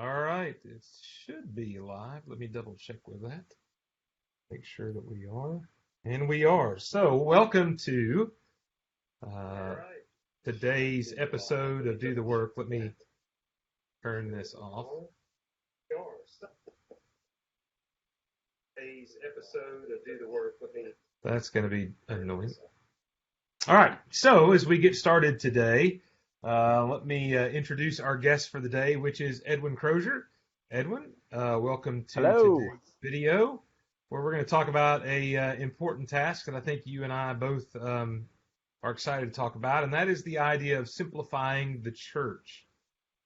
All right, it should be live. Let me double check with that. Make sure that we are. And we are. So, welcome to today's episode of Do the Work. Let me turn this off. Today's episode of Do the Work. That's going to be annoying. All right, so as we get started today, let me introduce our guest for the day, which is Edwin Crozier. Edwin, welcome to today's video, where we're going to talk about a important task that I think you and I both are excited to talk about, and that is the idea of simplifying the church.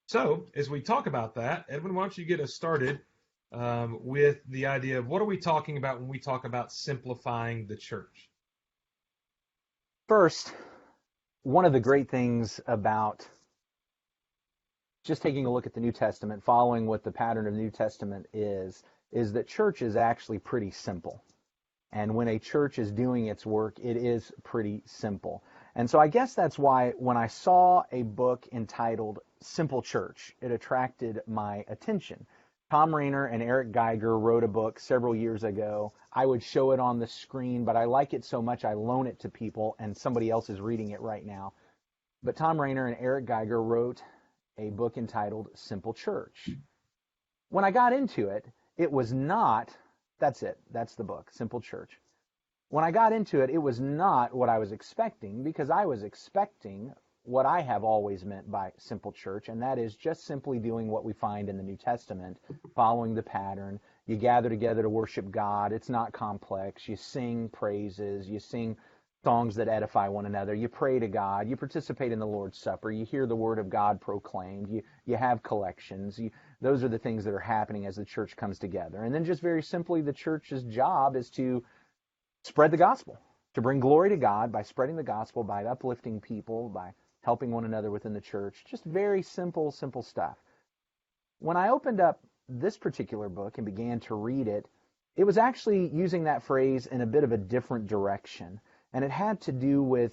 So, as we talk about that, Edwin, why don't you get us started with the idea of what are we talking about when we talk about simplifying the church? First, one of the great things about just taking a look at the New Testament, following what the pattern of the New Testament is that church is actually pretty simple. And when a church is doing its work, it is pretty simple. And so I guess that's why when I saw a book entitled Simple Church, it attracted my attention. Tom Rainer and Eric Geiger wrote a book several years ago. I would show it on the screen, but I like it so much I loan it to people, and somebody else is reading it right now. But Tom Rainer and Eric Geiger wrote a book entitled Simple Church. When I got into it, it was not, that's the book, Simple Church. When I got into it, it was not what I was expecting, because I was expecting what I have always meant by simple church, and that is just simply doing what we find in the New Testament, following the pattern. You gather together to worship God. It's not complex. You sing praises. You sing songs that edify one another. You pray to God. You participate in the Lord's Supper. You hear the Word of God proclaimed. You have collections. Those are the things that are happening as the church comes together. And then just very simply, the church's job is to spread the gospel, to bring glory to God by spreading the gospel, by uplifting people, by helping one another within the church. Just very simple stuff. When I opened up this particular book and began to read it, it was actually using that phrase in a bit of a different direction. And it had to do with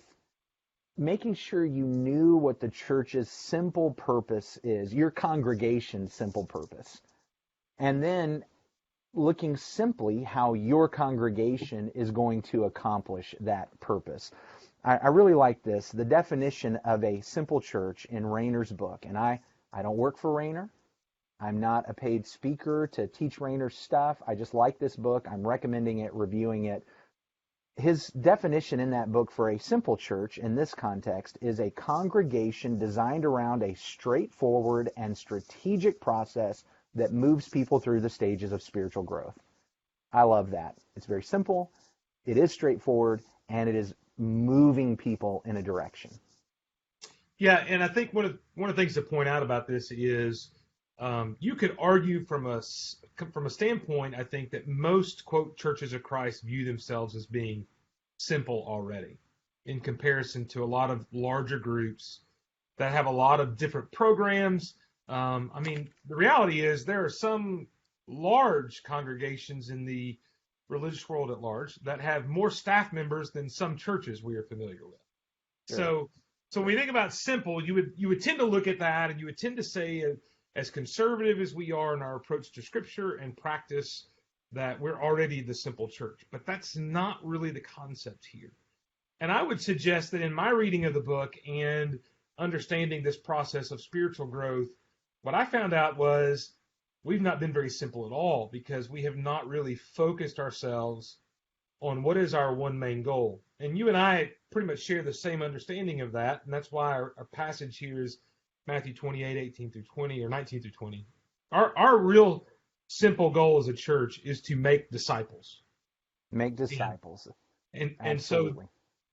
making sure you knew what the church's simple purpose is, your congregation's simple purpose. And then looking simply how your congregation is going to accomplish that purpose. I really like this, the definition of a simple church in Rainer's book. And I don't work for Rainer. I'm not a paid speaker to teach Rainer's stuff. I just like this book. I'm recommending it, reviewing it. His definition in that book for a simple church in this context is a congregation designed around a straightforward and strategic process that moves people through the stages of spiritual growth. I love that. It's very simple, it is straightforward, and it is moving people in a direction. Yeah, and I think one of the things to point out about this is you could argue from a standpoint, I think, that most, quote, churches of Christ view themselves as being simple already in comparison to a lot of larger groups that have a lot of different programs. The reality is there are some large congregations in the religious world at large that have more staff members than some churches we are familiar with. Sure. So when we think about simple, you would tend to look at that and you would tend to say, as conservative as we are in our approach to Scripture and practice, that we're already the simple church. But that's not really the concept here. And I would suggest that in my reading of the book and understanding this process of spiritual growth, what I found out was we've not been very simple at all, because we have not really focused ourselves on what is our one main goal. And you and I pretty much share the same understanding of that, and that's why our passage here is Matthew 28, 18 through 20, or 19 through 20. Our real simple goal as a church is to make disciples. Make disciples. And so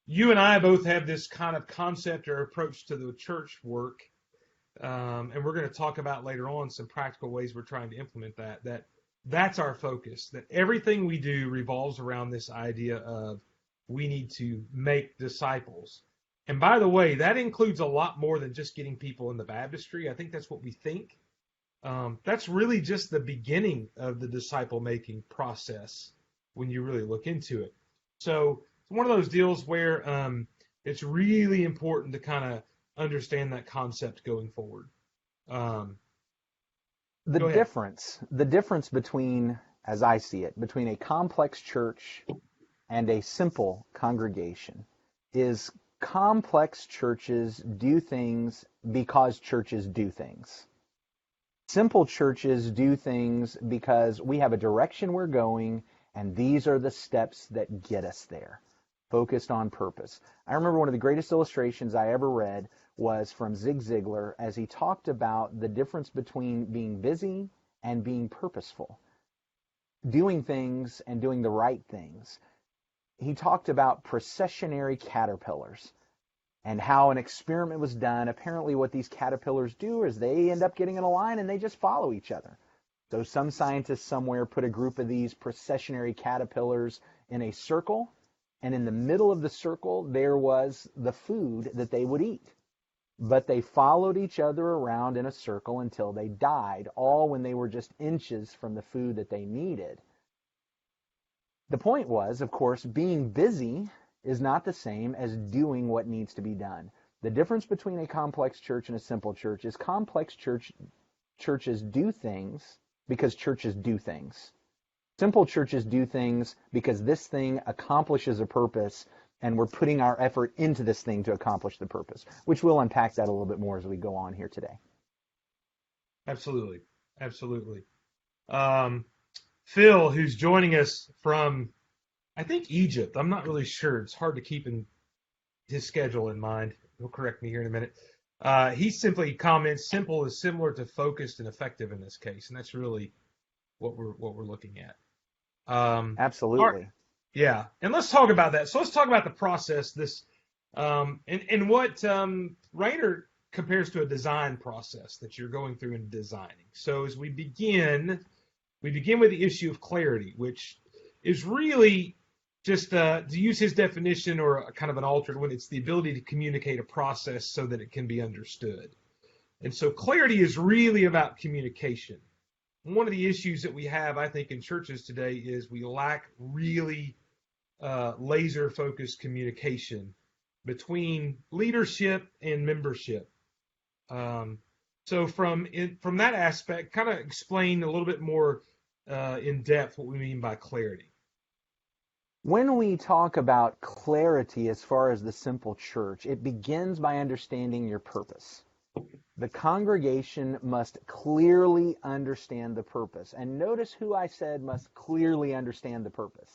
you and I both have this kind of concept or approach to the church work. And we're going to talk about later on some practical ways we're trying to implement that's our focus, that everything we do revolves around this idea of we need to make disciples. And by the way, that includes a lot more than just getting people in the baptistry. I think that's what we think. That's really just the beginning of the disciple-making process when you really look into it. So it's one of those deals where it's really important to kind of understand that concept going forward. The Go ahead. difference between, as I see it, between a complex church and a simple congregation is complex churches do things because churches do things. Simple churches do things because we have a direction we're going, and these are the steps that get us there, focused on purpose. I remember one of the greatest illustrations I ever read was from Zig Ziglar as he talked about the difference between being busy and being purposeful, doing things and doing the right things. He talked about processionary caterpillars and how an experiment was done. Apparently what these caterpillars do is they end up getting in a line and they just follow each other. So some scientists somewhere put a group of these processionary caterpillars in a circle, and in the middle of the circle there was the food that they would eat. But they followed each other around in a circle until they died, all when they were just inches from the food that they needed. The point was, of course, being busy is not the same as doing what needs to be done. The difference between a complex church and a simple church is complex churches do things because churches do things. Simple churches do things because this thing accomplishes a purpose, and we're putting our effort into this thing to accomplish the purpose, which we'll unpack that a little bit more as we go on here today. Absolutely. Absolutely. Phil, who's joining us from, I think, Egypt. I'm not really sure. It's hard to keep his schedule in mind. He'll correct me here in a minute. He simply comments, simple is similar to focused and effective in this case. And that's really what we're looking at. Absolutely. Yeah. And let's talk about that. So let's talk about the process, and what Rainer compares to a design process that you're going through in designing. So as we begin with the issue of clarity, which is really just to use his definition or a kind of an altered one, it's the ability to communicate a process so that it can be understood. And so clarity is really about communication. One of the issues that we have, I think, in churches today is we lack really laser-focused communication between leadership and membership. So from that aspect, kind of explain a little bit more in depth what we mean by clarity. When we talk about clarity as far as the simple church, it begins by understanding your purpose. The congregation must clearly understand the purpose. And notice who I said must clearly understand the purpose.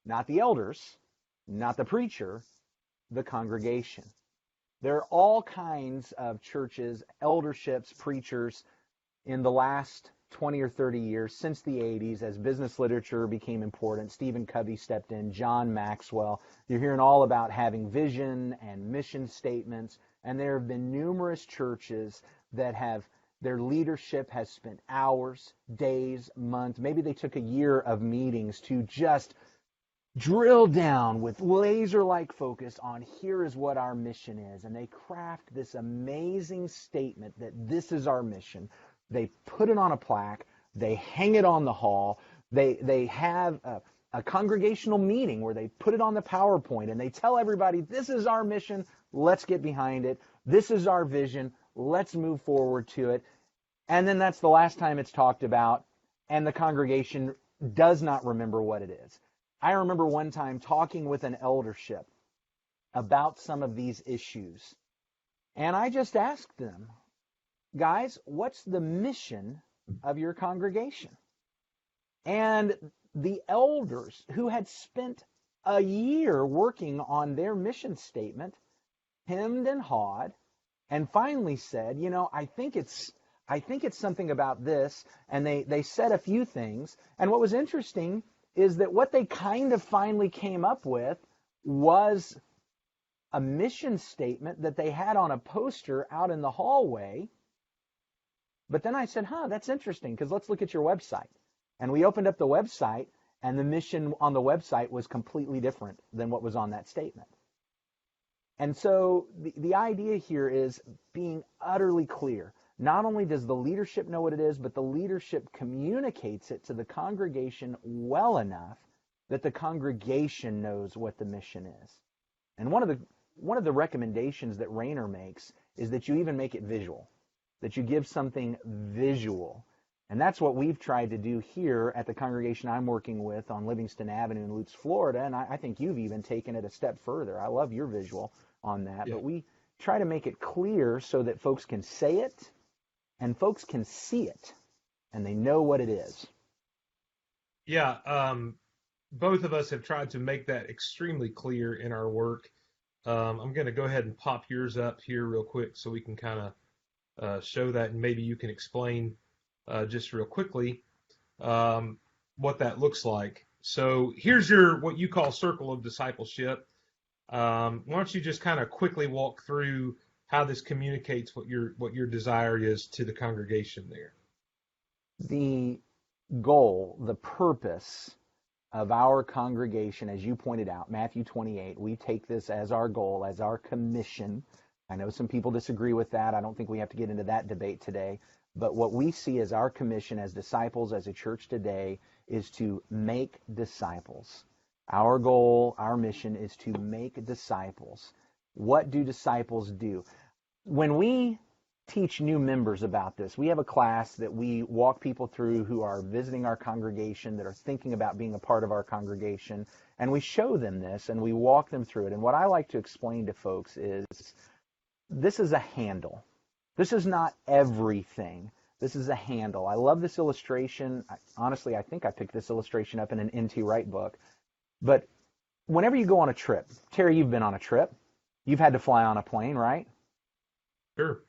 Not the elders, not the preacher, the congregation. There are all kinds of churches, elderships, preachers in the last 20 or 30 years since the 80s as business literature became important. Stephen Covey stepped in, John Maxwell. You're hearing all about having vision and mission statements, and there have been numerous churches that have their leadership has spent hours, days, months, maybe they took a year of meetings to just drill down with laser-like focus on here is what our mission is, and they craft this amazing statement that this is our mission. They put it on a plaque. They hang it on the hall. They have a congregational meeting where they put it on the PowerPoint and they tell everybody, this is our mission. Let's get behind it. This is our vision. Let's move forward to it. And then that's the last time it's talked about, and the congregation does not remember what it is. I remember one time talking with an eldership about some of these issues, and I just asked them, guys, what's the mission of your congregation? And the elders who had spent a year working on their mission statement hemmed and hawed and finally said, I think it's something about this. And they said a few things. And what was interesting is that what they kind of finally came up with was a mission statement that they had on a poster out in the hallway. But then I said, that's interesting, because let's look at your website. And we opened up the website, and the mission on the website was completely different than what was on that statement. And so the idea here is being utterly clear. Not only does the leadership know what it is, but the leadership communicates it to the congregation well enough that the congregation knows what the mission is. And one of the recommendations that Rainer makes is that you even make it visual, that you give something visual. And that's what we've tried to do here at the congregation I'm working with on Livingston Avenue in Lutz, Florida. And I think you've even taken it a step further. I love your visual on that. Yeah. But we try to make it clear so that folks can say it and folks can see it and they know what it is. Yeah. Both of us have tried to make that extremely clear in our work. I'm going to go ahead and pop yours up here real quick so we can kind of show that, and maybe you can explain just real quickly what that looks like. So here's your what you call circle of discipleship. Why don't you just kind of quickly walk through how this communicates what your desire is to the congregation there? The goal, the purpose of our congregation, as you pointed out, Matthew 28, we take this as our goal, as our commission. I know some people disagree with that. I don't think we have to get into that debate today. But what we see as our commission as disciples, as a church today, is to make disciples. Our goal, our mission is to make disciples. What do disciples do? When we teach new members about this, we have a class that we walk people through who are visiting our congregation, that are thinking about being a part of our congregation, and we show them this and we walk them through it. And what I like to explain to folks is this is a handle. This is not everything. This is a handle. I love this illustration. Honestly, I think I picked this illustration up in an N.T. Wright book. But whenever you go on a trip, Terry, you've been on a trip. You've had to fly on a plane, right? Sure.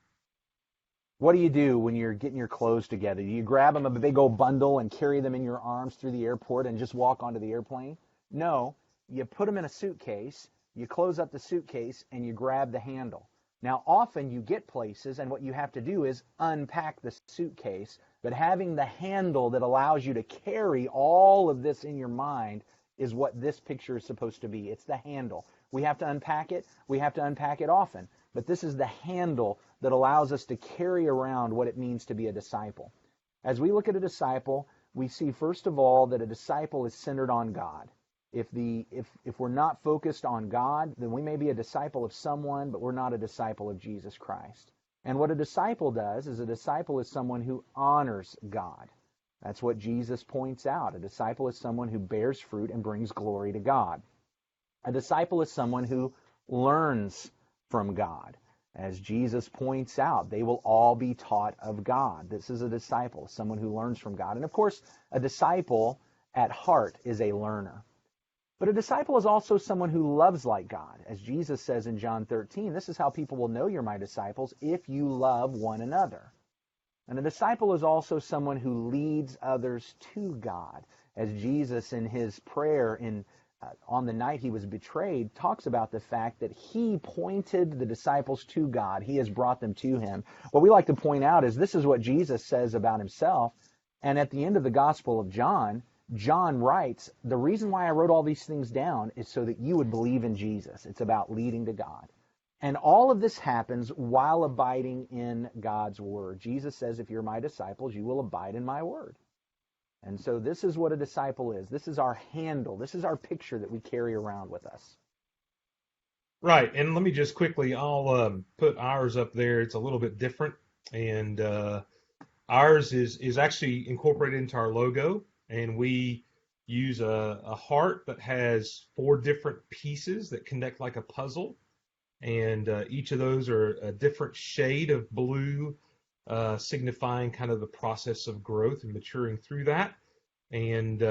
What do you do when you're getting your clothes together? Do you grab them a big old bundle and carry them in your arms through the airport and just walk onto the airplane? No, you put them in a suitcase, you close up the suitcase, and you grab the handle. Now, often you get places, and what you have to do is unpack the suitcase, but having the handle that allows you to carry all of this in your mind is what this picture is supposed to be. It's the handle. We have to unpack it. We have to unpack it often. But this is the handle that allows us to carry around what it means to be a disciple. As we look at a disciple, we see, first of all, that a disciple is centered on God. If we're not focused on God, then we may be a disciple of someone, but we're not a disciple of Jesus Christ. And what a disciple does is a disciple is someone who honors God. That's what Jesus points out. A disciple is someone who bears fruit and brings glory to God. A disciple is someone who learns from God. As Jesus points out, they will all be taught of God. This is a disciple, someone who learns from God. And of course, a disciple at heart is a learner. But a disciple is also someone who loves like God. As Jesus says in John 13, this is how people will know you're my disciples, if you love one another. And a disciple is also someone who leads others to God. As Jesus in his prayer on the night he was betrayed talks about the fact that he pointed the disciples to God. He has brought them to him. What we like to point out is this is what Jesus says about himself. And at the end of the Gospel of John, John writes, the reason why I wrote all these things down is so that you would believe in Jesus. It's about leading to God. And all of this happens while abiding in God's word. Jesus says, if you're my disciples, you will abide in my word. And so this is what a disciple is. This is our handle. This is our picture that we carry around with us. Right. And let me just quickly, I'll put ours up there. It's a little bit different. And ours is actually incorporated into our logo. And we use a heart that has 4 different pieces that connect like a puzzle. And each of those are a different shade of blue, signifying kind of the process of growth and maturing through that. And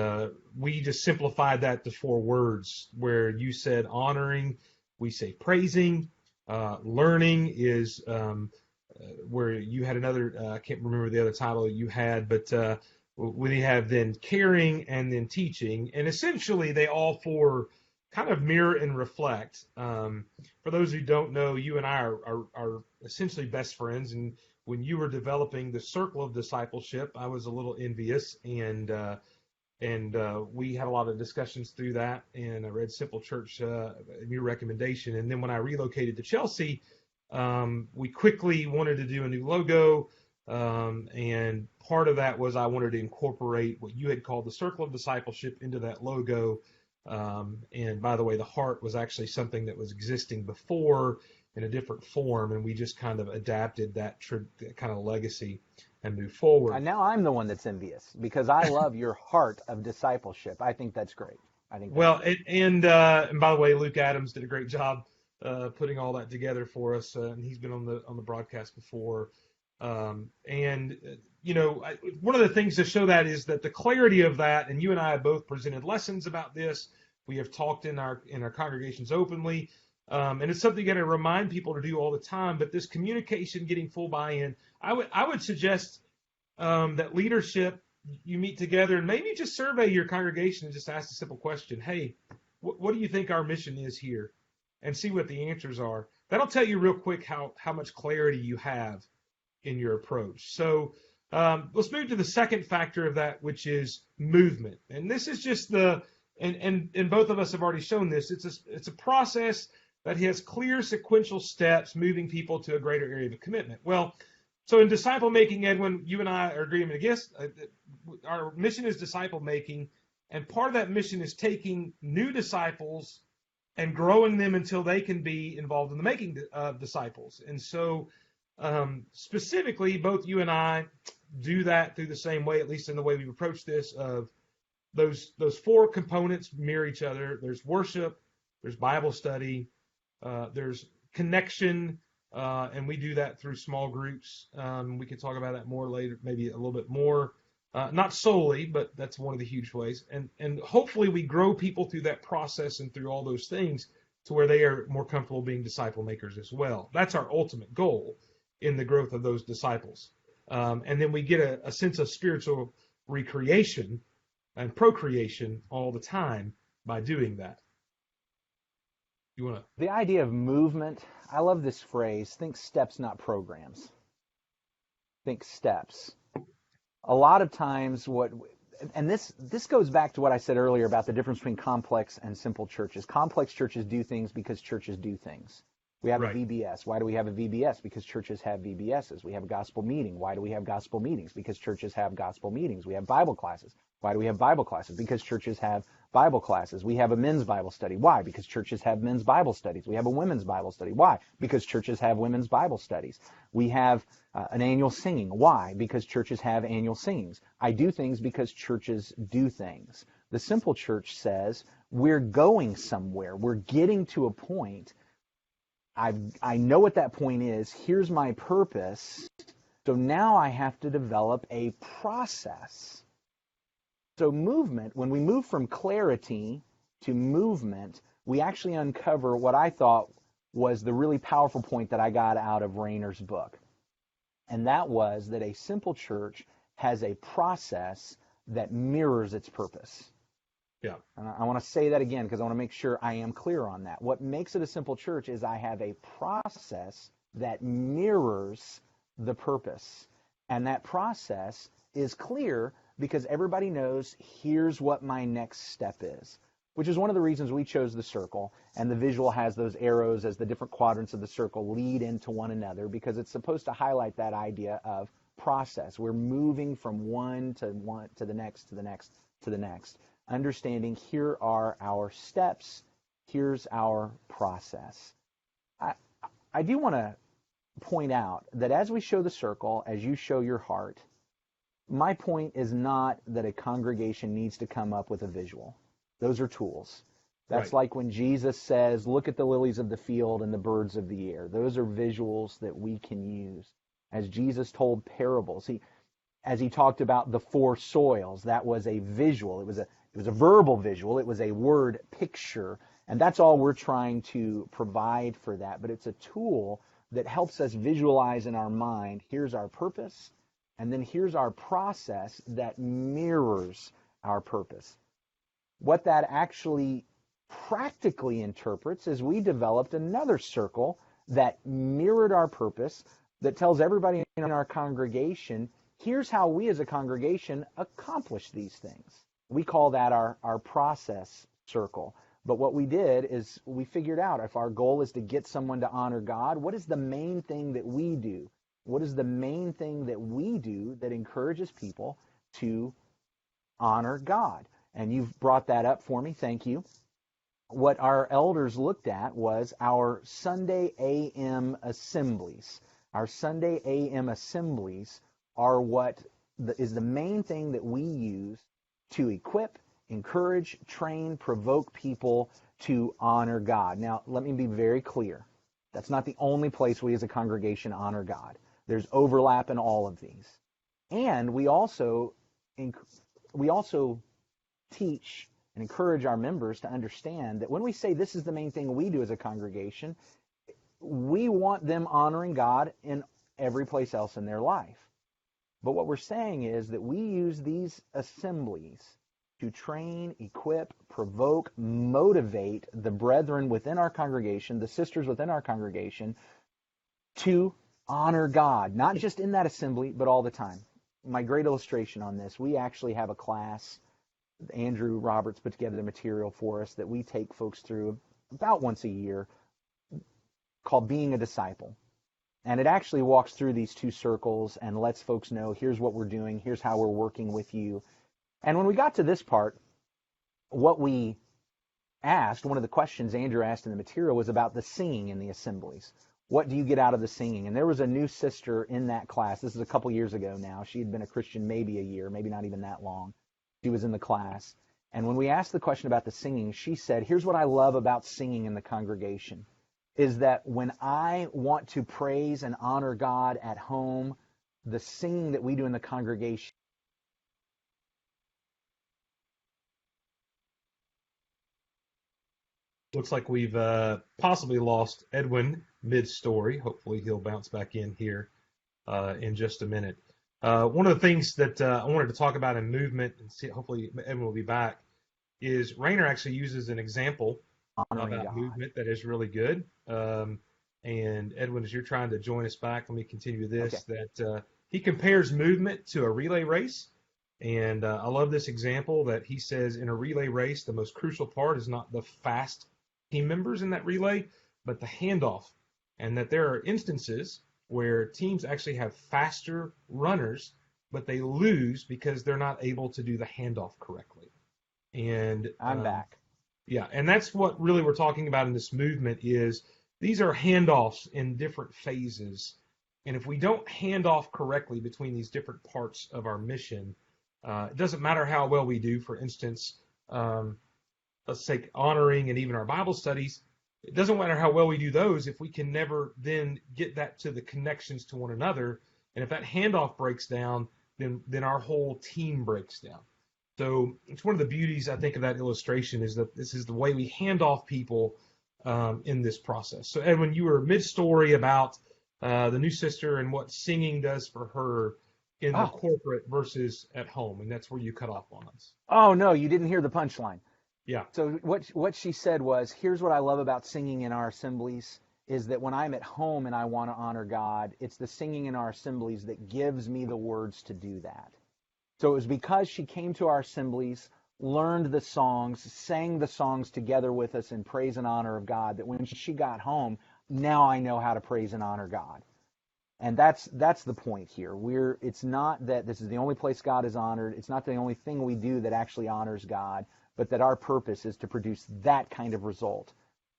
we just simplified that to 4 words, where you said honoring, we say praising, learning is where you had another, I can't remember the other title you had, but we have then caring and then teaching. And essentially they all 4 kind of mirror and reflect. For those who don't know, you and I are essentially best friends. And when you were developing the circle of discipleship, I was a little envious, and we had a lot of discussions through that. And I read Simple Church, your recommendation. And then when I relocated to Chelsea, we quickly wanted to do a new logo. And part of that was I wanted to incorporate what you had called the circle of discipleship into that logo. And by the way, the heart was actually something that was existing before in a different form, and we just kind of adapted that kind of legacy. and move forward. And now I'm the one that's envious because I love your heart of discipleship. I think that's great. I think that's Well, great. and by the way, Luke Adams did a great job putting all that together for us, and he's been on the broadcast before. And one of the things to show that is that the clarity of that, and you and I have both presented lessons about this. We have talked in our congregations openly, and it's something you got to remind people to do all the time. But this communication, getting full buy-in, I would suggest that leadership, you meet together and maybe just survey your congregation and just ask a simple question. Hey, what do you think our mission is here? And see what the answers are. That'll tell you real quick how much clarity you have in your approach. So let's move to the second factor of that, which is movement. And this is just and both of us have already shown this. It's a process that has clear sequential steps moving people to a greater area of commitment. Well, so in disciple making, Edwin, you and I are agreeing against our mission is disciple making, and part of that mission is taking new disciples and growing them until they can be involved in the making of disciples. And so specifically, both you and I do that through the same way, at least in the way we approach this, of those four components mirror each other. There's worship, there's Bible study, there's connection, and we do that through small groups. We can talk about that more later, maybe a little bit more. Not solely, but that's one of the huge ways. And hopefully we grow people through that process and through all those things to where they are more comfortable being disciple makers as well. That's our ultimate goal in the growth of those disciples. And then we get a sense of spiritual recreation and procreation all the time by doing that. You want to? The idea of movement, I love this phrase, think steps, not programs. Think steps. A lot of times and this goes back to what I said earlier about the difference between complex and simple churches. Complex churches do things because churches do things. We have Right. a VBS. Why do we have a VBS? Because churches have VBSs. We have a gospel meeting. Why do we have gospel meetings? Because churches have gospel meetings. We have Bible classes. Why do we have Bible classes? Because churches have Bible classes. We have a men's Bible study. Why? Because churches have men's Bible studies. We have a women's Bible study. Why? Because churches have women's Bible studies. We have an annual singing. Why? Because churches have annual singings. I do things because churches do things. The simple church says we're going somewhere. We're getting to a point. I know what that point is. Here's my purpose. So now I have to develop a process. So movement, when we move from clarity to movement, we actually uncover what I thought was the really powerful point that I got out of Rainer's book. And that was that a simple church has a process that mirrors its purpose. Yeah. And I want to say that again because I want to make sure I am clear on that. What makes it a simple church is I have a process that mirrors the purpose. And that process is clear because everybody knows here's what my next step is, which is one of the reasons we chose the circle. And the visual has those arrows as the different quadrants of the circle lead into one another because it's supposed to highlight that idea of process. We're moving from one to the next, to the next, to the next. Understanding here are our steps, here's our process. I do want to point out that as we show the circle, as you show your heart, my point is not that a congregation needs to come up with a visual. Those are tools. That's Right. like when Jesus says, look at the lilies of the field and the birds of the air. Those are visuals that we can use. As Jesus told parables, as he talked about the four soils, that was a visual. It was a verbal visual. It was a word picture. And that's all we're trying to provide for that. But it's a tool that helps us visualize in our mind, here's our purpose, and then here's our process that mirrors our purpose. What that actually practically interprets is we developed another circle that mirrored our purpose, that tells everybody in our congregation, here's how we as a congregation accomplish these things. We call that our process circle. But what we did is we figured out if our goal is to get someone to honor God, what is the main thing that we do? What is the main thing that we do that encourages people to honor God? And you've brought that up for me. Thank you. What our elders looked at was our Sunday AM assemblies. Our Sunday AM assemblies are what is the main thing that we use to equip, encourage, train, provoke people to honor God. Now, let me be very clear. That's not the only place we as a congregation honor God. There's overlap in all of these. And we also teach and encourage our members to understand that when we say this is the main thing we do as a congregation, we want them honoring God in every place else in their life. But what we're saying is that we use these assemblies to train, equip, provoke, motivate the brethren within our congregation, the sisters within our congregation, to honor God, not just in that assembly, but all the time. My great illustration on this, we actually have a class. Andrew Roberts put together the material for us that we take folks through about once a year called Being a Disciple. And it actually walks through these two circles and lets folks know, here's what we're doing, here's how we're working with you. And when we got to this part, what we asked, one of the questions Andrew asked in the material was about the singing in the assemblies. What do you get out of the singing? And there was a new sister in that class. This is a couple years ago now. She had been a Christian maybe a year, maybe not even that long. She was in the class. And when we asked the question about the singing, she said, here's what I love about singing in the congregation, is that when I want to praise and honor God at home, the singing that we do in the congregation. Looks like we've possibly lost Edwin mid-story. Hopefully he'll bounce back in here in just a minute. One of the things that I wanted to talk about in movement, and see, hopefully Edwin will be back, is Rainer actually uses an example Honoring about God. movement that is really good. And Edwin, as you're trying to join us back, let me continue this, Okay. that he compares movement to a relay race. And I love this example that he says in a relay race, the most crucial part is not the fast team members in that relay, but the handoff. And that there are instances where teams actually have faster runners, but they lose because they're not able to do the handoff correctly. And I'm back. Yeah, and that's what really we're talking about in this movement is these are handoffs in different phases. And if we don't hand off correctly between these different parts of our mission, it doesn't matter how well we do. For instance, let's take honoring and even our Bible studies. It doesn't matter how well we do those if we can never then get that to the connections to one another. And if that handoff breaks down, then our whole team breaks down. So it's one of the beauties, I think, of that illustration is that this is the way we hand off people in this process. So, Edwin, you were mid-story about the new sister and what singing does for her in the corporate versus at home, and that's where you cut off on us. Oh, no, you didn't hear the punchline. Yeah. So what she said was, here's what I love about singing in our assemblies is that when I'm at home and I want to honor God, it's the singing in our assemblies that gives me the words to do that. So it was because she came to our assemblies, learned the songs, sang the songs together with us in praise and honor of God, that when she got home, now I know how to praise and honor God. And that's the point here. It's not that this is the only place God is honored. It's not the only thing we do that actually honors God, but that our purpose is to produce that kind of result.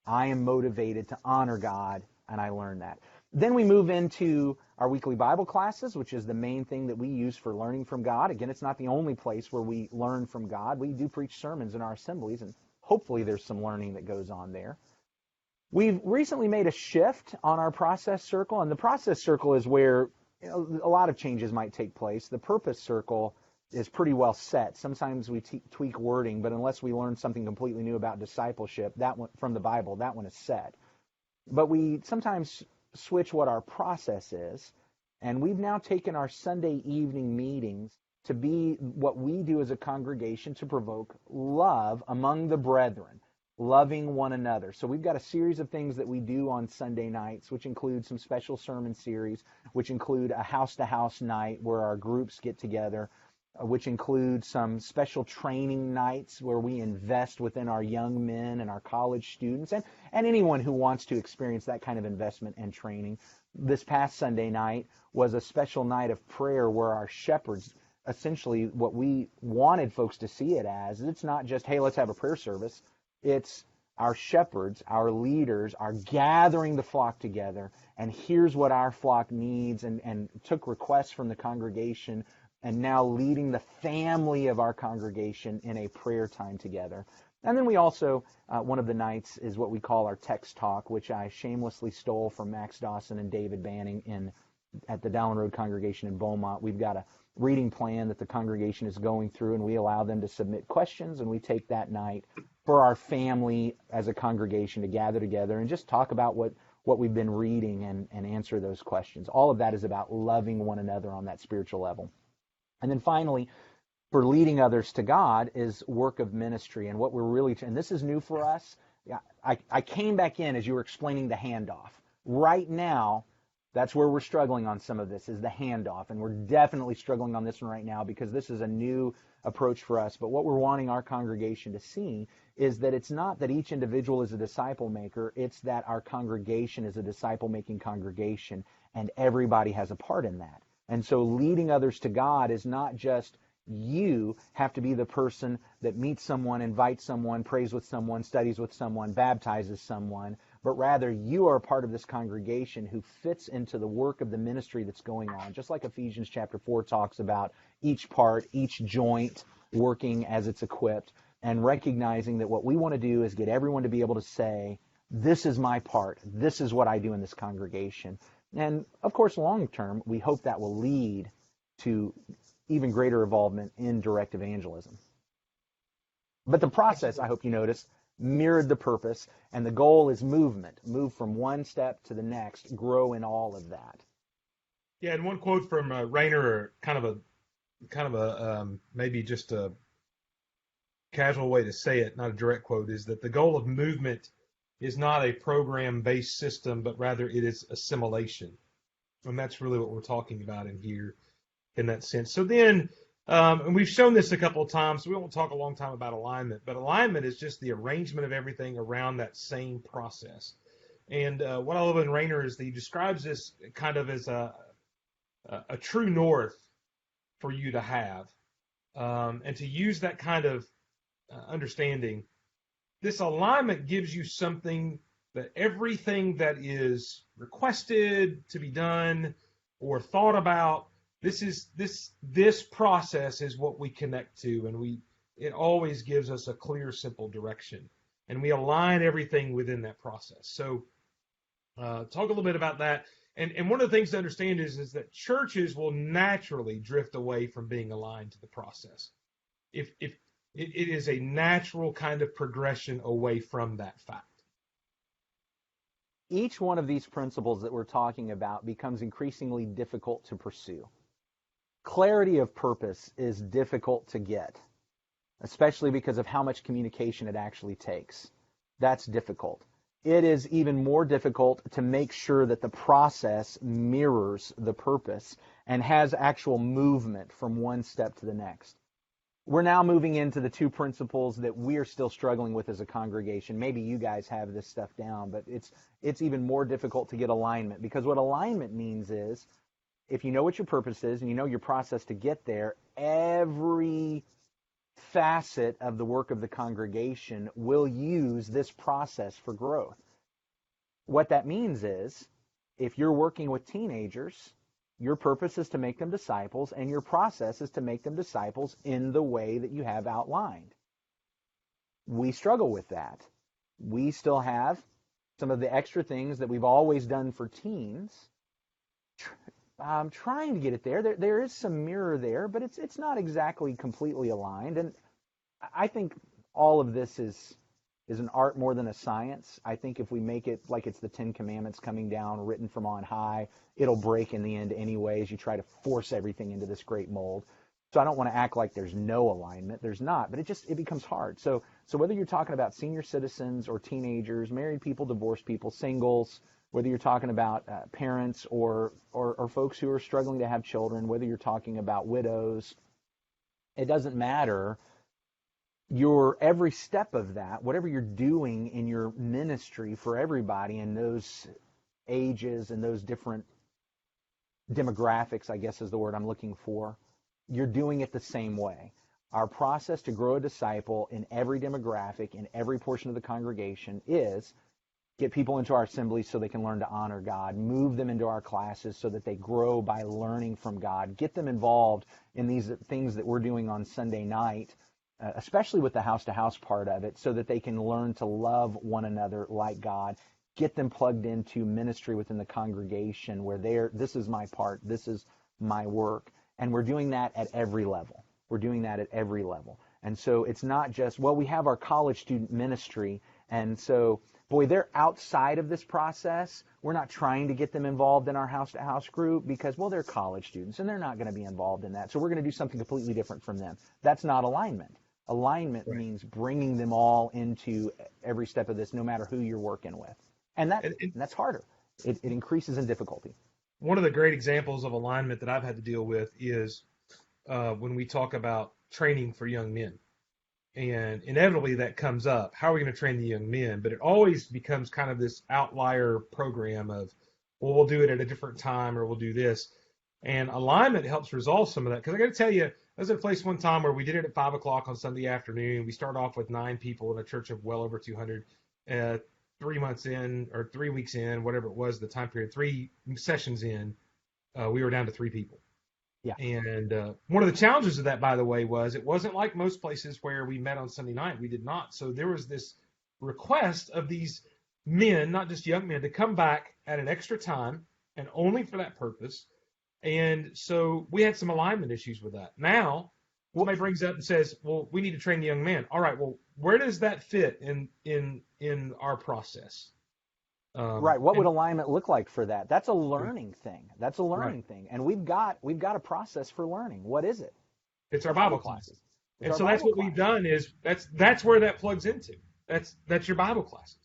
I am motivated to honor God, and I learn that. Then we move into our weekly Bible classes, which is the main thing that we use for learning from God. Again, it's not the only place where we learn from God. We do preach sermons in our assemblies, and hopefully there's some learning that goes on there. We've recently made a shift on our process circle, and the process circle is where a lot of changes might take place. The purpose circle is pretty well set. Sometimes we tweak wording, but unless we learn something completely new about discipleship, that one from the Bible, that one is set. But we sometimes switch what our process is, and we've now taken our Sunday evening meetings to be what we do as a congregation to provoke love among the brethren, loving one another. So we've got a series of things that we do on Sunday nights, which include some special sermon series, which include a house-to-house night where our groups get together, which include some special training nights where we invest within our young men and our college students and anyone who wants to experience that kind of investment and training. This past Sunday night was a special night of prayer where our shepherds, essentially what we wanted folks to see it as, it's not just, hey, let's have a prayer service. It's our shepherds, our leaders are gathering the flock together, and here's what our flock needs, and took requests from the congregation, and now leading the family of our congregation in a prayer time together. And then we also, one of the nights is what we call our text talk, which I shamelessly stole from Max Dawson and David Banning at the Dowling Road congregation in Beaumont. We've got a reading plan that the congregation is going through, and we allow them to submit questions, and we take that night for our family as a congregation to gather together and just talk about what we've been reading and answer those questions. All of that is about loving one another on that spiritual level. And then finally, for leading others to God is work of ministry. And what we're really, and this is new for us. I came back in as you were explaining the handoff. Right now, that's where we're struggling on some of this, is the handoff. And we're definitely struggling on this one right now because this is a new approach for us. But what we're wanting our congregation to see is that it's not that each individual is a disciple maker. It's that our congregation is a disciple-making congregation, and everybody has a part in that. And so leading others to God is not just you have to be the person that meets someone, invites someone, prays with someone, studies with someone, baptizes someone, but rather you are a part of this congregation who fits into the work of the ministry that's going on. Just like Ephesians chapter 4 talks about each part, each joint working as it's equipped, and recognizing that what we want to do is get everyone to be able to say, this is my part, this is what I do in this congregation. And of course, long term, we hope that will lead to even greater involvement in direct evangelism. But the process, I hope you noticed, mirrored the purpose, and the goal is movement. Move from one step to the next, grow in all of that. Yeah, and one quote from Rayner, kind of a maybe just a casual way to say it, not a direct quote, is that the goal of movement is not a program-based system, but rather it is assimilation. And that's really what we're talking about in here in that sense. So then, and we've shown this a couple of times, so we won't talk a long time about alignment, but alignment is just the arrangement of everything around that same process. And what I love in Rayner is that he describes this kind of as a true north for you to have. And to use that kind of understanding, this alignment gives you something that everything that is requested to be done or thought about, this process is what we connect to, and it always gives us a clear, simple direction, and we align everything within that process. So talk a little bit about that. And one of the things to understand is that churches will naturally drift away from being aligned to the process. If it is a natural kind of progression away from that fact. Each one of these principles that we're talking about becomes increasingly difficult to pursue. Clarity of purpose is difficult to get, especially because of how much communication it actually takes. That's difficult. It is even more difficult to make sure that the process mirrors the purpose and has actual movement from one step to the next. We're now moving into the two principles that we are still struggling with as a congregation. Maybe you guys have this stuff down, but it's even more difficult to get alignment, because what alignment means is if you know what your purpose is and you know your process to get there, every facet of the work of the congregation will use this process for growth. What that means is if you're working with teenagers, your purpose is to make them disciples, and your process is to make them disciples in the way that you have outlined. We struggle with that. We still have some of the extra things that we've always done for teens. I'm trying to get it there. There is some mirror there, but it's not exactly completely aligned. And I think all of this is an art more than a science. I think if we make it like it's the Ten Commandments coming down, written from on high, it'll break in the end anyway as you try to force everything into this great mold. So I don't want to act like there's no alignment. There's not, but it becomes hard. So whether you're talking about senior citizens or teenagers, married people, divorced people, singles, whether you're talking about parents or folks who are struggling to have children, whether you're talking about widows, it doesn't matter. Your every step of that, whatever you're doing in your ministry for everybody in those ages and those different demographics, I guess is the word I'm looking for, you're doing it the same way. Our process to grow a disciple in every demographic, in every portion of the congregation, is get people into our assemblies so they can learn to honor God, move them into our classes so that they grow by learning from God, get them involved in these things that we're doing on Sunday night, especially with the house-to-house part of it, so that they can learn to love one another like God, get them plugged into ministry within the congregation where this is my part, this is my work. And we're doing that at every level. We're doing that at every level. And so it's not just, well, we have our college student ministry, and so, boy, they're outside of this process. We're not trying to get them involved in our house-to-house group because, well, they're college students, and they're not going to be involved in that. So we're going to do something completely different from them. That's not alignment. Alignment means bringing them all into every step of this, no matter who you're working with. And that's harder. It increases in difficulty. One of the great examples of alignment that I've had to deal with is when we talk about training for young men. And inevitably that comes up. How are we going to train the young men? But it always becomes kind of this outlier program of, well, we'll do it at a different time or we'll do this. And alignment helps resolve some of that. Because I got to tell you, I was at a place one time where we did it at 5 o'clock on Sunday afternoon. We started off with 9 people in a church of well over 200. 3 months in, or 3 weeks in, whatever it was, the time period, 3 sessions in, we were down to 3 people. Yeah. And one of the challenges of that, by the way, was it wasn't like most places where we met on Sunday night. We did not. So there was this request of these men, not just young men, to come back at an extra time and only for that purpose. And so we had some alignment issues with that. Now, somebody brings up and says, well, we need to train the young man. All right, well, where does that fit in our process? Right. What would alignment look like for that? That's a learning thing. That's a learning thing. And we've got a process for learning. What is it? It's our Bible classes. And so that's what we've done is that's where that plugs into. That's your Bible classes.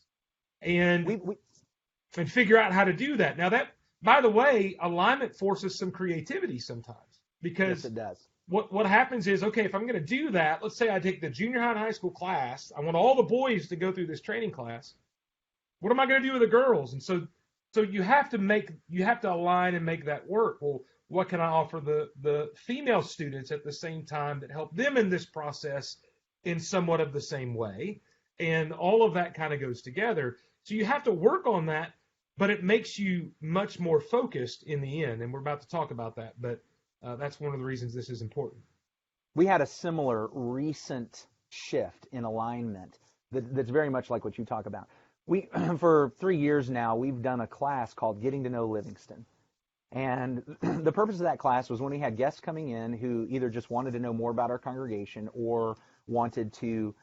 And and figure out how to do that. Now that, by the way, alignment forces some creativity sometimes, because yes, it does. What happens is, okay, if I'm going to do that, let's say I take the junior high and high school class. I want all the boys to go through this training class. What am I going to do with the girls? And so you have to align and make that work. Well, what can I offer the female students at the same time that help them in this process in somewhat of the same way? And all of that kind of goes together. So you have to work on that, but it makes you much more focused in the end. And we're about to talk about that, but that's one of the reasons this is important. We had a similar recent shift in alignment that's very much like what you talk about. We, for 3 years now, we've done a class called Getting to Know Livingston. And the purpose of that class was when we had guests coming in who either just wanted to know more about our congregation or wanted to,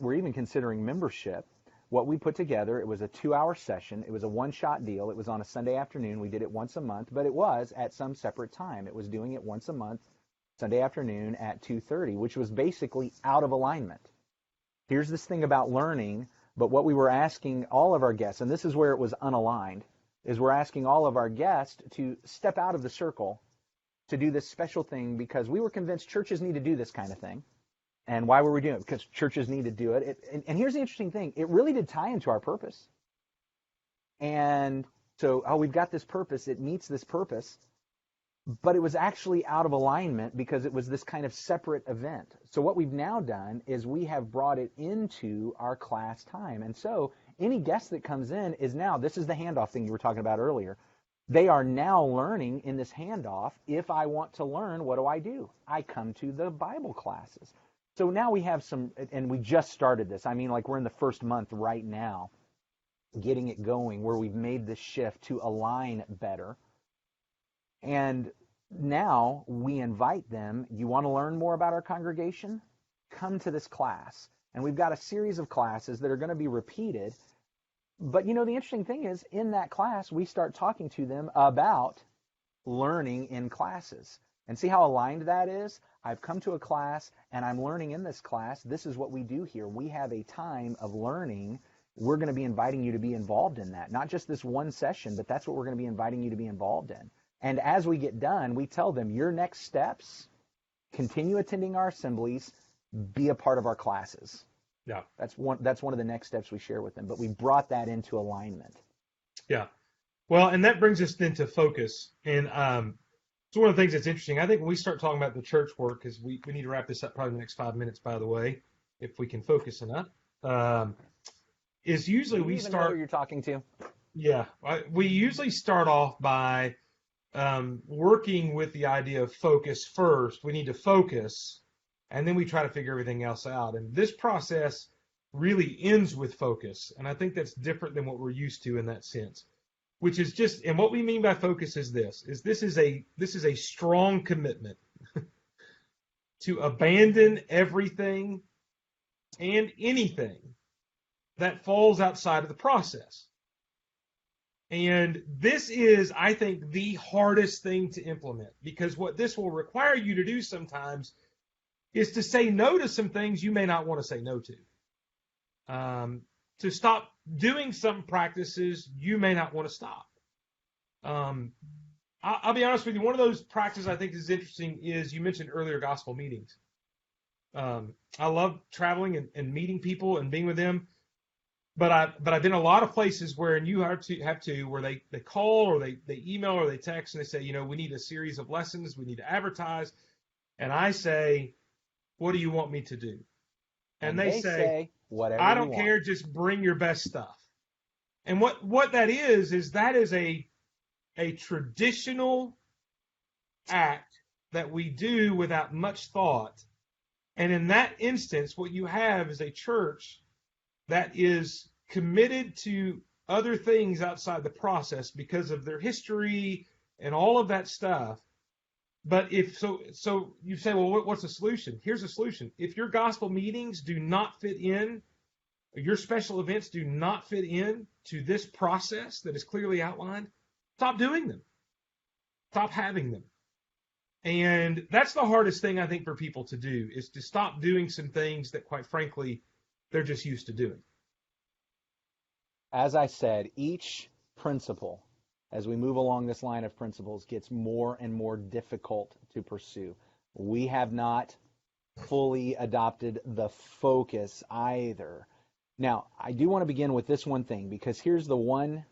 we're even considering membership. What we put together, it was a 2-hour session. It was a one-shot deal. It was on a Sunday afternoon. We did it once a month, but it was at some separate time. It was doing it once a month, Sunday afternoon at 2:30, which was basically out of alignment. Here's this thing about learning. But what we were asking all of our guests, and this is where it was unaligned, is we're asking all of our guests to step out of the circle to do this special thing because we were convinced churches need to do this kind of thing. And why were we doing it? Because churches need to do it. And here's the interesting thing. It really did tie into our purpose. And so, we've got this purpose. It meets this purpose. But it was actually out of alignment because it was this kind of separate event. So what we've now done is we have brought it into our class time. And so any guest that comes in is now, this is the handoff thing you were talking about earlier. They are now learning in this handoff. If I want to learn, what do? I come to the Bible classes. So now we have some, and we just started this. I mean, like we're in the first month right now, getting it going where we've made this shift to align better. And now we invite them, you want to learn more about our congregation? Come to this class. And we've got a series of classes that are going to be repeated. But, the interesting thing is, in that class, we start talking to them about learning in classes. And see how aligned that is? I've come to a class, and I'm learning in this class. This is what we do here. We have a time of learning. We're going to be inviting you to be involved in that. Not just this one session, but that's what we're going to be inviting you to be involved in. And as we get done, we tell them your next steps, continue attending our assemblies, be a part of our classes. Yeah. That's one of the next steps we share with them. But we brought that into alignment. Yeah. Well, and that brings us then to focus. And So one of the things that's interesting, I think when we start talking about the church work, because we need to wrap this up probably in the next 5 minutes, by the way, if we can focus enough, is usually Do you we even know who start, you're talking to? yeah, we usually start off by working with the idea of focus first. We need to focus, and then we try to figure everything else out. And this process really ends with focus, and I think that's different than what we're used to in that sense. Which is just, and what we mean by focus is this is a strong commitment to abandon everything and anything that falls outside of the process. And this is, I think, the hardest thing to implement, because what this will require you to do sometimes is to say no to some things you may not want to say no to stop doing some practices you may not want to stop. I'll be honest with you. One of those practices I think is interesting is you mentioned earlier gospel meetings. I love traveling and meeting people and being with them. But I've been a lot of places where, and you have to where they call or they email or they text and they say, we need a series of lessons, we need to advertise, and I say, what do you want me to do? And they say whatever I you don't want. care, just bring your best stuff. And what that is a traditional act that we do without much thought. And in that instance, what you have is a church that is committed to other things outside the process because of their history and all of that stuff. But if so you say, well, what's the solution? Here's a solution. If your gospel meetings do not fit in, your special events do not fit in to this process that is clearly outlined, stop doing them. Stop having them. And that's the hardest thing, I think, for people to do, is to stop doing some things that, quite frankly, they're just used to doing. As I said, each principle, as we move along this line of principles, gets more and more difficult to pursue. We have not fully adopted the focus either. Now, I do want to begin with this one thing, because here's the one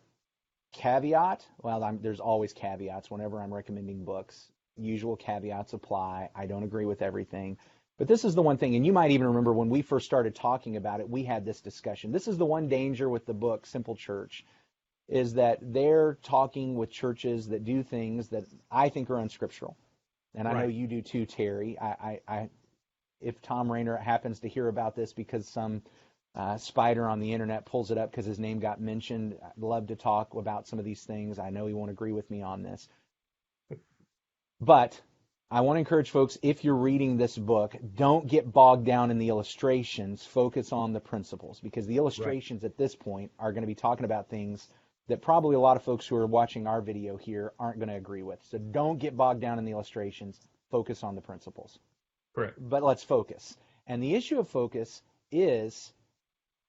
caveat. Well, there's always caveats whenever I'm recommending books. Usual caveats apply. I don't agree with everything. But this is the one thing, and you might even remember when we first started talking about it, we had this discussion. This is the one danger with the book, Simple Church, is that they're talking with churches that do things that I think are unscriptural. And I know you do too, Terry. If Tom Rainer happens to hear about this because some spider on the internet pulls it up because his name got mentioned, I'd love to talk about some of these things. I know he won't agree with me on this. But I want to encourage folks, if you're reading this book, don't get bogged down in the illustrations. Focus on the principles, because the illustrations at this point are going to be talking about things that probably a lot of folks who are watching our video here aren't going to agree with. So don't get bogged down in the illustrations. Focus on the principles. Correct. But let's focus. And the issue of focus is,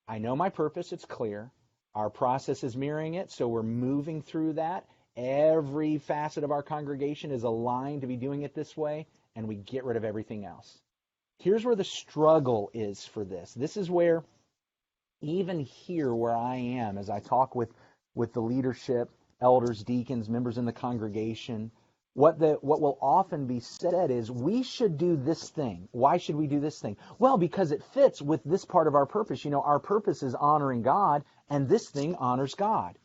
I know my purpose, it's clear. Our process is mirroring it, so we're moving through that. Every facet of our congregation is aligned to be doing it this way, and we get rid of everything else. Here's where the struggle is for this. This is where, even here where I am, as I talk with the leadership, elders, deacons, members in the congregation, what will often be said is, we should do this thing. Why should we do this thing? Well, because it fits with this part of our purpose. Our purpose is honoring God, and this thing honors God.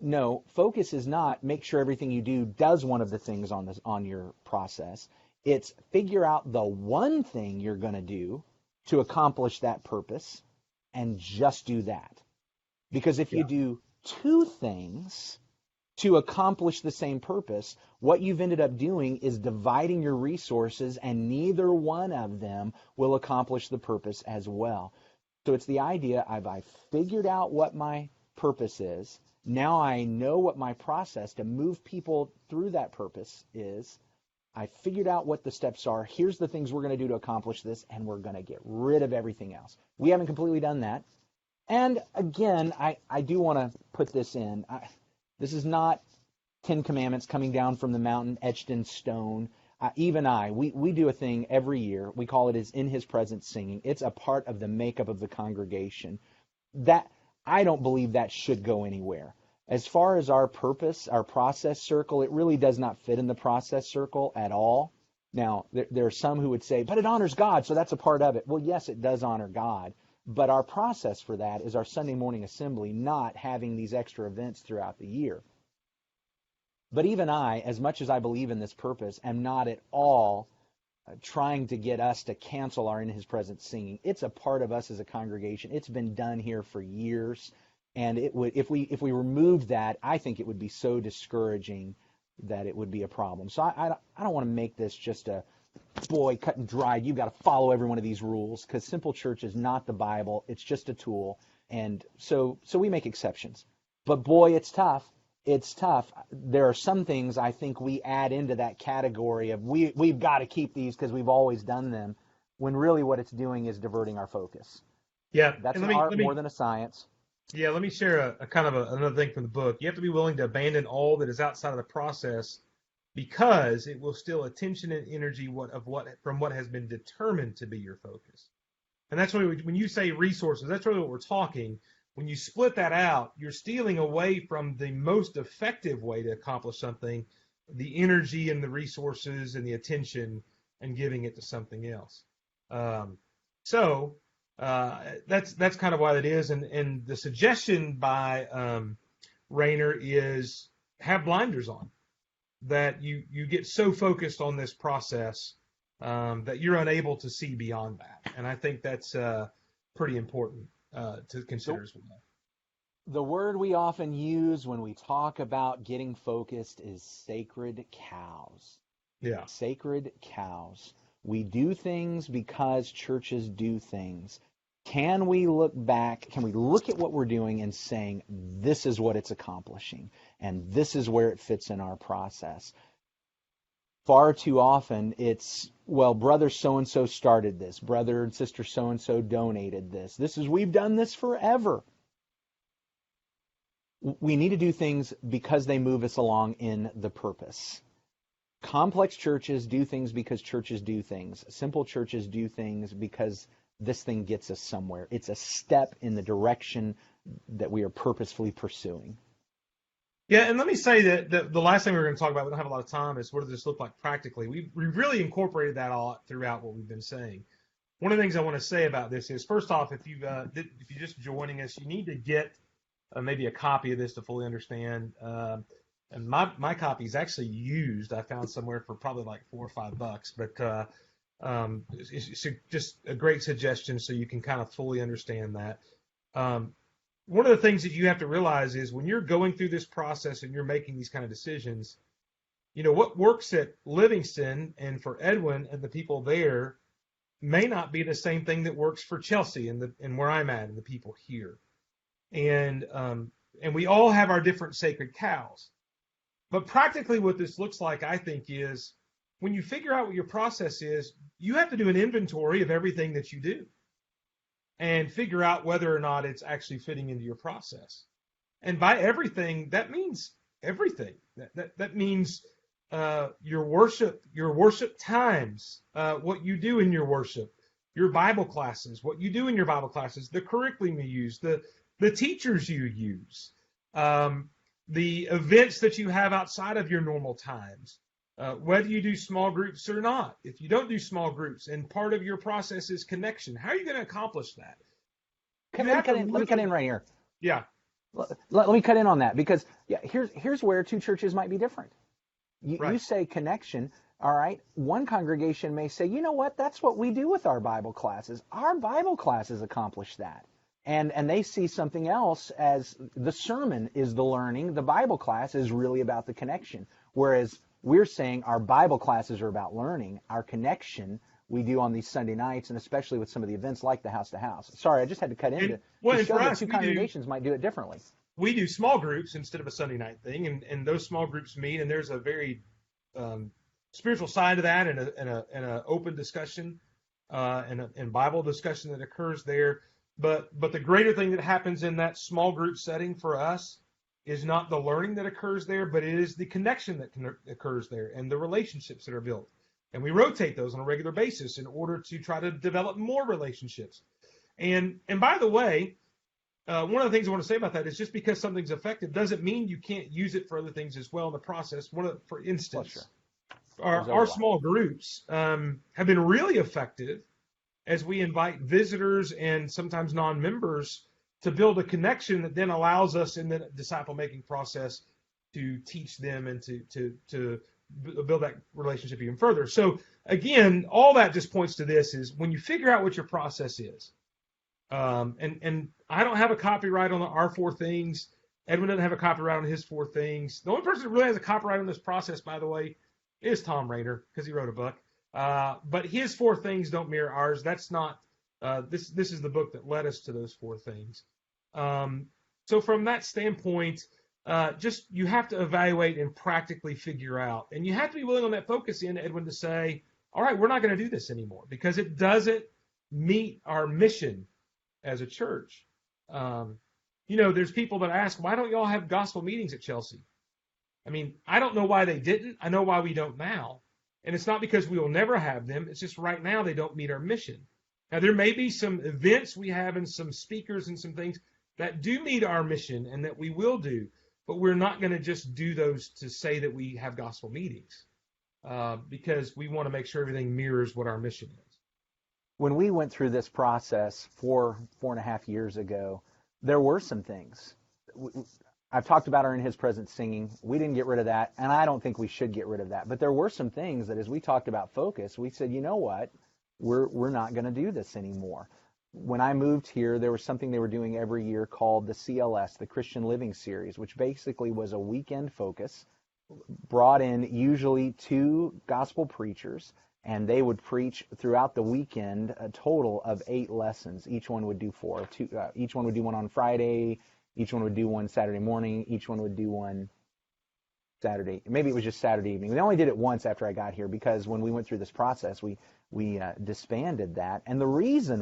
No, focus is not make sure everything you do does one of the things on your process. It's figure out the one thing you're going to do to accomplish that purpose, and just do that. Because if you do two things to accomplish the same purpose, what you've ended up doing is dividing your resources, and neither one of them will accomplish the purpose as well. So it's the idea of, I figured out what my purpose is. Now I know what my process to move people through that purpose is. I figured out what the steps are. Here's the things we're going to do to accomplish this, and we're going to get rid of everything else. We haven't completely done that. And again, I do want to put this in. This is not 10 Commandments coming down from the mountain etched in stone. We do a thing every year. We call it is in His Presence singing. It's a part of the makeup of the congregation. That I don't believe that should go anywhere. As far as our purpose, our process circle, it really does not fit in the process circle at all. Now, there are some who would say, but it honors God, so that's a part of it. Well, yes, it does honor God, but our process for that is our Sunday morning assembly, not having these extra events throughout the year. But even I, as much as I believe in this purpose, am not at all trying to get us to cancel our In His Presence singing. It's a part of us as a congregation. It's been done here for years. And it would, if we removed that, I think it would be so discouraging that it would be a problem. So I don't want to make this just a, boy, cut and dried, you've got to follow every one of these rules, because simple church is not the Bible. It's just a tool. And so we make exceptions. But boy, it's tough. It's tough. There are some things I think we add into that category of we've got to keep these because we've always done them, when really what it's doing is diverting our focus. Yeah, That's an art more than a science. Yeah, let me share a kind of another thing from the book. You have to be willing to abandon all that is outside of the process, because it will steal attention and energy from what has been determined to be your focus. And that's really, when you say resources, that's really what we're talking. When you split that out, you're stealing away from the most effective way to accomplish something, the energy and the resources and the attention, and giving it to something else. That's kind of why that is. And the suggestion by Rayner is have blinders on, that you get so focused on this process that you're unable to see beyond that. And I think that's pretty important to consider as well. The word we often use when we talk about getting focused is sacred cows. Yeah. Sacred cows. We do things because churches do things. Can we look back? Can we look at what we're doing and saying, this is what it's accomplishing, and this is where it fits in our process? Far too often it's, well, brother so-and-so started this. Brother and sister so-and-so donated this. We've done this forever. We need to do things because they move us along in the purpose. Complex churches do things because churches do things. Simple churches do things because this thing gets us somewhere. It's a step in the direction that we are purposefully pursuing. Yeah, and let me say that the last thing we're going to talk about, we don't have a lot of time, is what does this look like practically? We really incorporated that all throughout what we've been saying. One of the things I want to say about this is, first off, if you're just joining us, you need to get maybe a copy of this to fully understand. And my copy is actually used. I found somewhere for probably like $4 or $5, but it's just a great suggestion so you can kind of fully understand that. One of the things that you have to realize is when you're going through this process and you're making these kind of decisions, what works at Livingston and for Edwin and the people there may not be the same thing that works for Chelsea and where I'm at and the people here. And we all have our different sacred cows. But practically what this looks like, I think, is when you figure out what your process is, you have to do an inventory of everything that you do and figure out whether or not it's actually fitting into your process. And by everything, that means everything. That means your worship times, what you do in your worship, your Bible classes, what you do in your Bible classes, the curriculum you use, the teachers you use, the events that you have outside of your normal times, whether you do small groups or not. If you don't do small groups and part of your process is connection, how are you going to accomplish that? Let me cut in right here. Yeah. Let me cut in on that, because here's where two churches might be different. Right. You say connection. All right. One congregation may say, you know what? That's what we do with our Bible classes. Our Bible classes accomplish that. And they see something else as the sermon is the learning. The Bible class is really about the connection. Whereas we're saying our Bible classes are about learning. Our connection we do on these Sunday nights, and especially with some of the events like the House to House. Sorry, I just had to cut in to show that two congregations might do it differently. We do small groups instead of a Sunday night thing, and those small groups meet, and there's a very spiritual side to that, and an open discussion and Bible discussion that occurs there. But the greater thing that happens in that small group setting for us is not the learning that occurs there, but it is the connection that occurs there and the relationships that are built. And we rotate those on a regular basis in order to try to develop more relationships. And by the way, one of the things I want to say about that is just because something's effective doesn't mean you can't use it for other things as well in the process. For instance, sure. our small groups have been really effective as we invite visitors and sometimes non-members to build a connection that then allows us in the disciple-making process to teach them and to build that relationship even further. So again, all that just points to this is when you figure out what your process is, and I don't have a copyright on our four things. Edwin doesn't have a copyright on his four things. The only person that really has a copyright on this process, by the way, is Tom Rainer because he wrote a book. But his four things don't mirror ours. That's not this is the book that led us to those four things. So from that standpoint, just you have to evaluate and practically figure out. And you have to be willing on that focus end, Edwin, to say, all right, we're not going to do this anymore because it doesn't meet our mission as a church. There's people that ask, why don't y'all have gospel meetings at Chelsea? I mean, I don't know why they didn't. I know why we don't now. And it's not because we will never have them. It's just right now they don't meet our mission. Now, there may be some events we have and some speakers and some things that do meet our mission and that we will do, but we're not going to just do those to say that we have gospel meetings because we want to make sure everything mirrors what our mission is. When we went through this process 4.5 years ago, there were some things. I've talked about our In His Presence singing. We didn't get rid of that, and I don't think we should get rid of that. But there were some things that as we talked about focus, we said, you know what, we're not going to do this anymore. When I moved here, there was something they were doing every year called the CLS, the Christian Living Series, which basically was a weekend focus, brought in usually 2 gospel preachers, and they would preach throughout the weekend a total of 8 lessons. Each one would do 4. Each one would do one on Friday. Each one would do one Saturday morning. Each one would do one Saturday. Maybe it was just Saturday evening. They only did it once after I got here because when we went through this process, we disbanded that. And the reason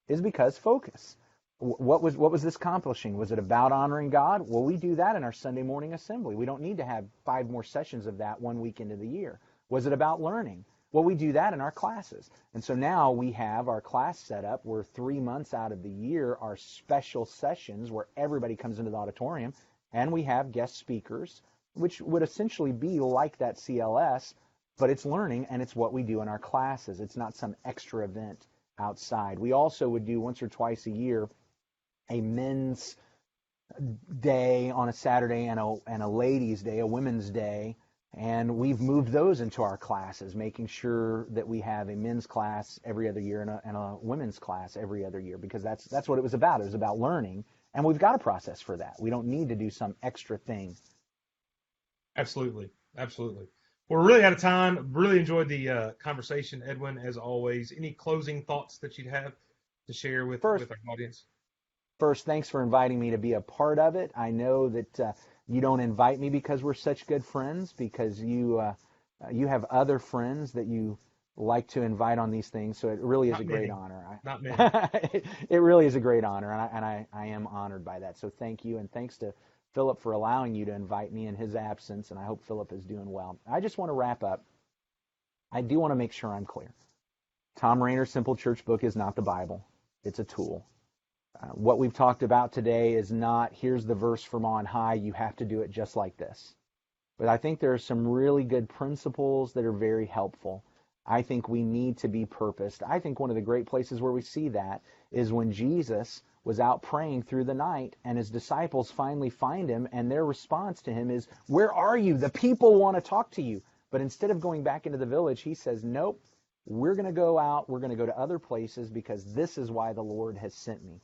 is because focus. What was this accomplishing? Was it about honoring God? Well, we do that in our Sunday morning assembly. We don't need to have 5 more sessions of that one weekend of the year. Was it about learning? Well, we do that in our classes. And so now we have our class set up where 3 months out of the year are special sessions where everybody comes into the auditorium, and we have guest speakers, which would essentially be like that CLS, but it's learning, and it's what we do in our classes. It's not some extra event outside. We also would do once or twice a year a men's day on a Saturday and a ladies' day, a women's day. And we've moved those into our classes, making sure that we have a men's class every other year and a women's class every other year, because that's what it was about. It was about learning, and we've got a process for that. We don't need to do some extra thing. Absolutely. We're really out of time. Really enjoyed the conversation, Edwin, as always. Any closing thoughts that you'd have to share with our audience? First, thanks for inviting me to be a part of it. I know that you don't invite me because we're such good friends, because you have other friends that you like to invite on these things. So it really is great honor. Not many. It really is a great honor, and I am honored by that. So thank you, and thanks to Philip for allowing you to invite me in his absence, and I hope Philip is doing well. I just want to wrap up. I do want to make sure I'm clear. Tom Rainer's Simple Church book is not the Bible. It's a tool. What we've talked about today is not, here's the verse from on high, you have to do it just like this. But I think there are some really good principles that are very helpful. I think we need to be purposed. I think one of the great places where we see that is when Jesus was out praying through the night and his disciples finally find him, and their response to him is, where are you? The people want to talk to you. But instead of going back into the village, he says, nope, we're going to go out. We're going to go to other places because this is why the Lord has sent me.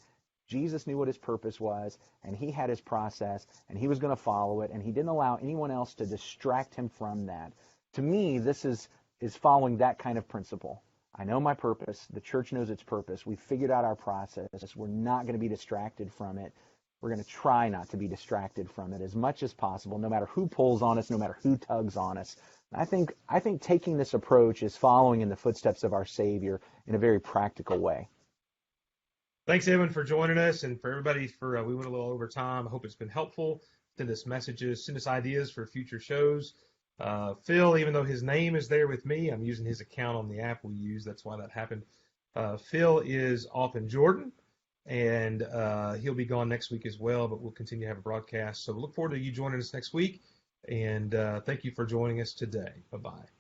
Jesus knew what his purpose was, and he had his process, and he was going to follow it, and he didn't allow anyone else to distract him from that. To me, this is following that kind of principle. I know my purpose. The church knows its purpose. We've figured out our process. We're not going to be distracted from it. We're going to try not to be distracted from it as much as possible, no matter who pulls on us, no matter who tugs on us. I think taking this approach is following in the footsteps of our Savior in a very practical way. Thanks, Edwin, for joining us, and for everybody we went a little over time. I hope it's been helpful. Send us messages, send us ideas for future shows. Phil, even though his name is there with me, I'm using his account on the app we use. That's why that happened. Phil is off in Jordan, and he'll be gone next week as well, but we'll continue to have a broadcast. So we look forward to you joining us next week, and thank you for joining us today. Bye-bye.